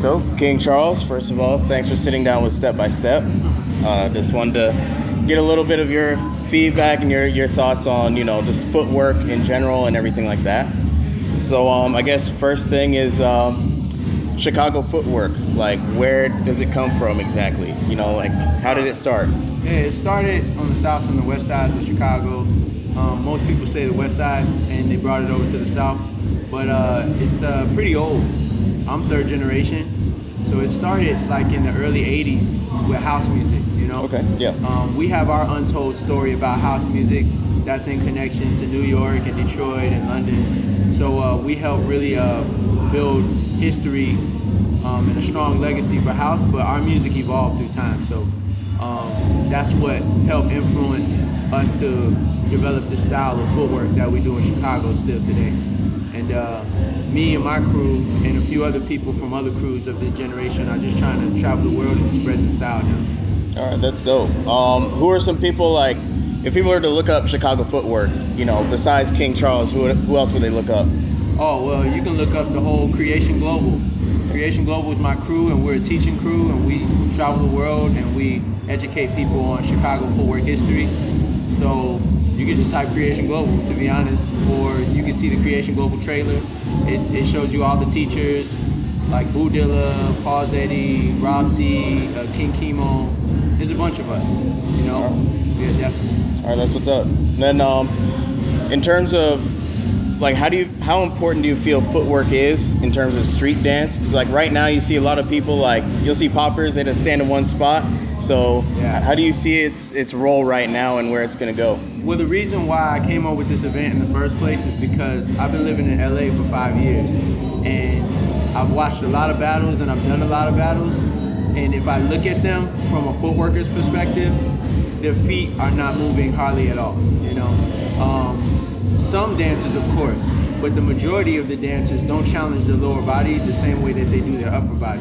So, King Charles, first of all, thanks for sitting down with Step by Step. Just wanted to get a little bit of your feedback and your thoughts on, just footwork in general and everything like that. So, I guess first thing is Chicago Footwork. Like, where does it come from exactly? How did it start? Yeah, it started on the south and the west side of Chicago. Most people say the west side, and they brought it over to the south. But it's pretty old. I'm third generation, so it started like in the early '80s with house music. Okay. Yeah. We have our untold story about house music that's in connection to New York and Detroit and London. So we help really build history and a strong legacy for house. But our music evolved through time. So that's what helped influence us to develop the style of footwork that we do in Chicago still today. And me and my crew and a few other people from other crews of this generation are just trying to travel the world and spread the style now. All right, that's dope. Who are some people, like, if people were to look up Chicago Footwork, besides King Charles, who else would they look up? Oh, well, you can look up the whole Creation Global. Creation Global is my crew, and we're a teaching crew, and we travel the world, and we educate people on Chicago footwork history. So you can just type Creation Global, to be honest, or you can see the Creation Global trailer. It shows you all the teachers, like Boo Dilla, Paul Zeddy, Rob C, King Chemo. There's a bunch of us, Yeah, definitely. All right, that's what's up. And then in terms of, like, how important do you feel footwork is in terms of street dance? Because, like, right now you see a lot of people, like, you'll see poppers, they just stand in one spot. So yeah. How do you see its role right now and where it's going to go? Well, the reason why I came up with this event in the first place is because I've been living in LA for 5 years, and I've watched a lot of battles and I've done a lot of battles. And if I look at them from a footworker's perspective, their feet are not moving hardly at all, Some dancers, of course, but the majority of the dancers don't challenge their lower body the same way that they do their upper body.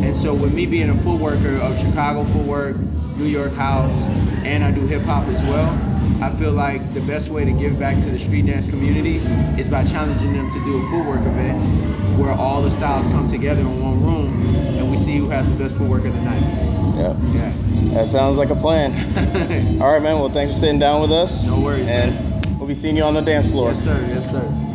And so with me being a footworker of Chicago Footwork, New York House, and I do hip hop as well, I feel like the best way to give back to the street dance community is by challenging them to do a footwork event where all the styles come together in one room and we see who has the best footwork of the night. Yeah. That sounds like a plan. All right, man. Well, thanks for sitting down with us. No worries, and man. We'll be seeing you on the dance floor. Yes, sir. Yes, sir.